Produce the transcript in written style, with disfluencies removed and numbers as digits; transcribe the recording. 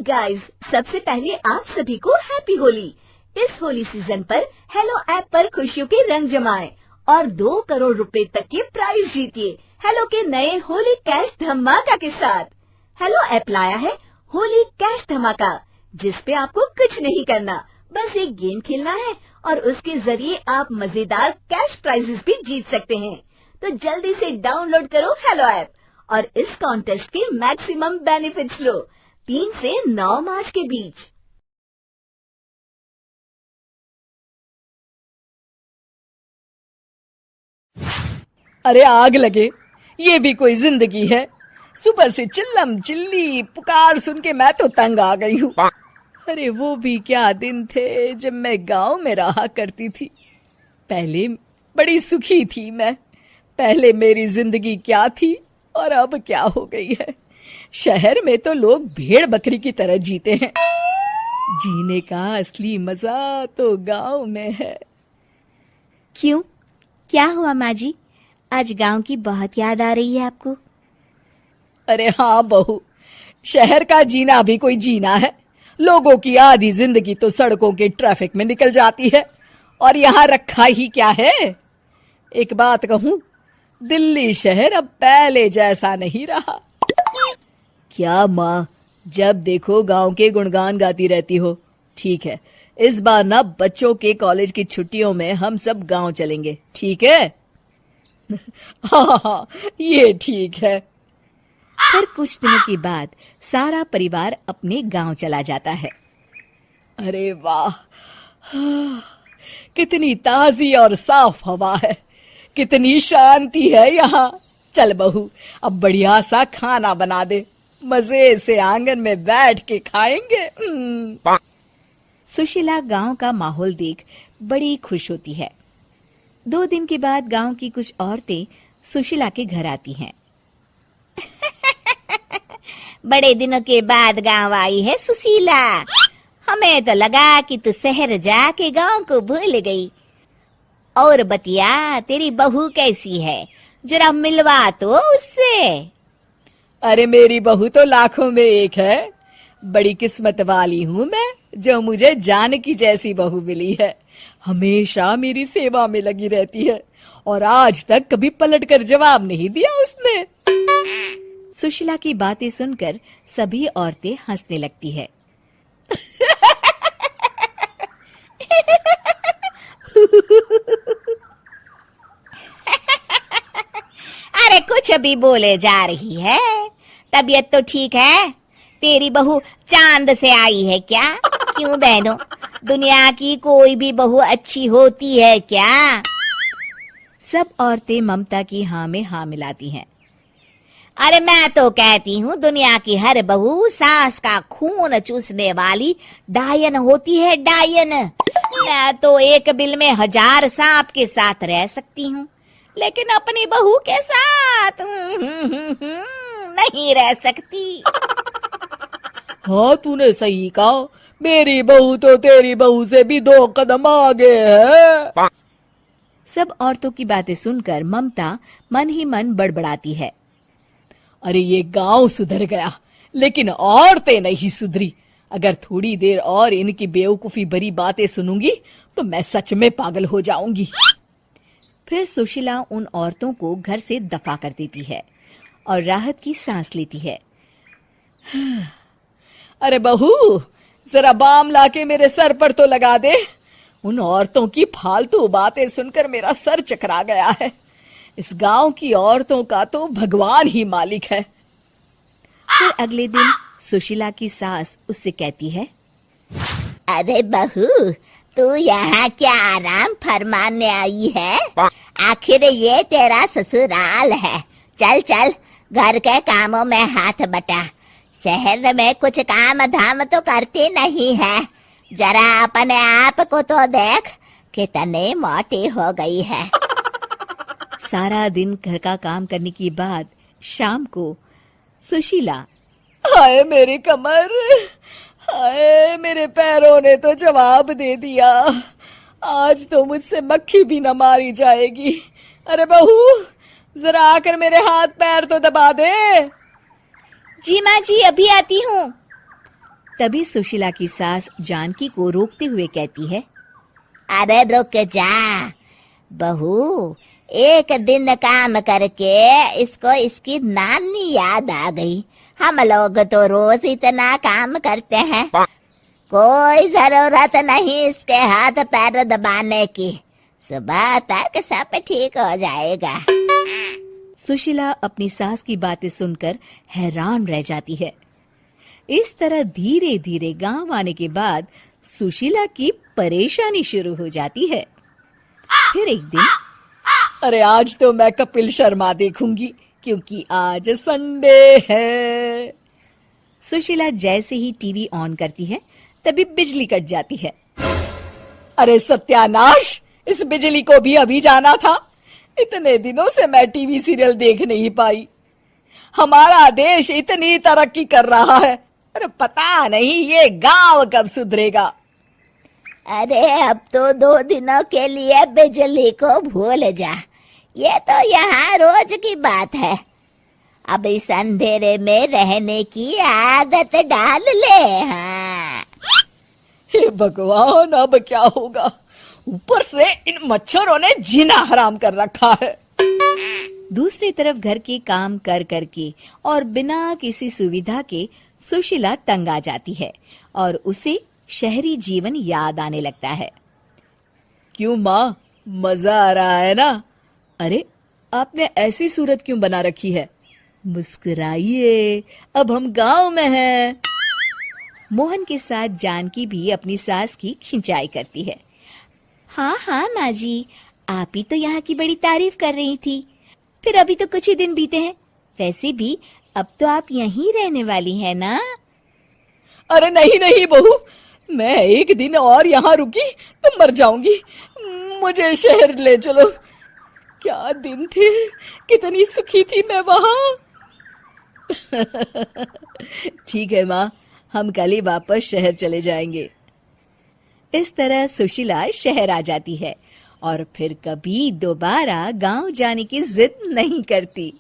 Guys, सबसे पहले आप सभी को हैप्पी होली। इस होली सीजन पर हेलो ऐप पर खुशियों के रंग जमाएं और 2 करोड़ रुपए तक के प्राइज जीतिए हेलो के नए होली कैश धमाका के साथ। हेलो ऐप लाया है होली कैश धमाका, जिस पे आपको कुछ नहीं करना, बस एक गेम खेलना है और उसके जरिए आप मजेदार कैश प्राइजेस भी जीत सकते हैं। तो जल्दी से डाउनलोड करो हेलो ऐप और इस कॉन्टेस्ट के मैक्सिमम बेनिफिट्स लो 3 से 9 मार्च के बीच। अरे आग लगे, ये भी कोई जिंदगी है। सुबह से चिल्लम चिल्ली पुकार सुन के मैं तो तंग आ गई हूँ। अरे वो भी क्या दिन थे जब मैं गांव में रहा करती थी। पहले बड़ी सुखी थी मैं। पहले मेरी जिंदगी क्या थी और अब क्या हो गई है। शहर में तो लोग भेड़ बकरी की तरह जीते हैं। जीने का असली मजा तो गांव में है। क्यों, क्या हुआ माँ जी? आज गांव की बहुत याद आ रही है आपको? अरे हाँ बहू, शहर का जीना भी कोई जीना है। लोगों की आधी जिंदगी तो सड़कों के ट्रैफिक में निकल जाती है और यहाँ रखा ही क्या है। एक बात कहूँ, दिल्ली शहर अब पहले जैसा नहीं रहा। क्या माँ, जब देखो गांव के गुणगान गाती रहती हो। ठीक है, इस बार ना बच्चों के कॉलेज की छुट्टियों में हम सब गांव चलेंगे, ठीक है? हाँ, ये ठीक है। फिर कुछ दिनों के बाद सारा परिवार अपने गांव चला जाता है। अरे वाह, कितनी ताजी और साफ हवा है, कितनी शांति है यहाँ। चल बहू, अब बढ़िया सा खाना बना दे, मजे से आंगन में बैठ के खाएंगे। सुशीला गांव का माहौल देख बड़ी खुश होती है। 2 दिन के बाद गांव की कुछ औरतें सुशीला के घर आती हैं। बड़े दिनों के बाद गांव आई है सुशीला। हमें तो लगा कि तू शहर जाके गांव को भूल गई। और बतिया, तेरी बहू कैसी है? जरा मिलवा तो उससे। अरे मेरी बहू तो लाखों में एक है। बड़ी किस्मत वाली हूँ मैं जो मुझे जानकी जैसी बहू मिली है। हमेशा मेरी सेवा में लगी रहती है और आज तक कभी पलटकर जवाब नहीं दिया उसने। सुशीला की बातें सुनकर सभी औरतें हंसने लगती है। अरे कुछ भी बोले जा रही है। तबीयत तो ठीक है? तेरी बहू चांद से आई है क्या? क्यों बहनों, दुनिया की कोई भी बहू अच्छी होती है क्या? सब औरतें ममता की हाँ में हाँ मिलाती हैं। अरे मैं तो कहती हूँ दुनिया की हर बहू सास का खून चूसने वाली डायन होती है, डायन। मैं तो एक बिल में 1000 सांप के साथ रह सकती हूँ, लेकिन अपनी बहू के साथ नहीं रह सकती। हाँ, तूने सही कहा। मेरी बहू तो तेरी बहू से भी 2 कदम आगे है। सब औरतों की बातें सुनकर ममता मन ही मन बड़बड़ाती है। अरे ये गांव सुधर गया, लेकिन औरतें नहीं सुधरी। अगर थोड़ी देर और इनकी बेवकूफी भरी बातें सुनूंगी तो मैं सच में पागल हो जाऊंगी। फिर सुशीला उन औरतों को घर से दफा कर देती है और राहत की सांस लेती है। अरे बहू, जरा बाम लाके मेरे सर पर तो लगा दे। उन औरतों की फालतू बातें सुनकर मेरा सर चकरा गया है। इस गांव की औरतों का तो भगवान ही मालिक है। फिर अगले दिन सुशीला की सास उससे कहती है, अरे बहू, तू यहाँ क्या आराम फरमाने आई है? आखिर ये तेरा ससुराल है। चल चल, घर के कामों में हाथ बटा। शहर में कुछ काम धाम तो करती नहीं है। जरा अपने आप को तो देख, कितनी मोटी हो गई है। सारा दिन घर का काम करने के बाद शाम को सुशीला, हाय मेरी कमर, हाय मेरे पैरों ने तो जवाब दे दिया। आज तो मुझसे मक्खी भी न मारी जाएगी। अरे बहू, जरा आकर मेरे हाथ पैर तो दबा दे। जी माँ जी, अभी आती हूँ। तभी सुशीला की सास जानकी को रोकते हुए कहती है, अरे रुक जा बहू, एक दिन काम करके इसको इसकी नानी याद आ गई। हम लोग तो रोज इतना काम करते हैं, कोई जरूरत नहीं इसके हाथ पैर दबाने की, सुबह तक सब ठीक हो जाएगा। सुशीला अपनी सास की बातें सुनकर हैरान रह जाती है। इस तरह धीरे धीरे गांव आने के बाद सुशीला की परेशानी शुरू हो जाती है। फिर एक दिन, अरे आज तो मैं कपिल शर्मा देखूंगी क्योंकि आज संडे है। सुशीला जैसे ही टीवी ऑन करती है तभी बिजली कट जाती है। अरे सत्यानाश, इस बिजली को भी अभी जाना था। इतने दिनों से मैं टीवी सीरियल देख नहीं पाई। हमारा देश इतनी तरक्की कर रहा है, अरे पता नहीं ये गांव कब सुधरेगा। अरे अब तो 2 दिनों के लिए बिजली को भूल जा, ये तो यहाँ रोज की बात है। अब इस अंधेरे में रहने की आदत डाल ले। हाँ। हे भगवान, अब क्या होगा? ऊपर से इन मच्छरों ने जीना हराम कर रखा है। दूसरी तरफ घर के काम कर करके और बिना किसी सुविधा के सुशीला तंग आ जाती है और उसे शहरी जीवन याद आने लगता है। क्यों माँ, मजा आ रहा है ना? अरे आपने ऐसी सूरत क्यों बना रखी है? मुस्कुराइए, अब हम गांव में हैं। मोहन के साथ जानकी भी अपनी सास की खिंचाई करती है। हाँ हाँ माँ जी, आप ही तो यहाँ की बड़ी तारीफ कर रही थी। फिर अभी तो कुछ ही दिन बीते हैं, वैसे भी अब तो आप यहीं रहने वाली हैं ना? अरे नहीं नहीं बहू, मैं एक दिन और यहाँ रुकी तो मर जाऊंगी। मुझे शहर ले चलो। क्या दिन थे, कितनी सुखी थी मैं वहाँ। ठीक है माँ, हम कल ही वापस शहर चले जाएंगे। इस तरह सुशीला शहर आ जाती है और फिर कभी दोबारा गांव जाने की जिद नहीं करती।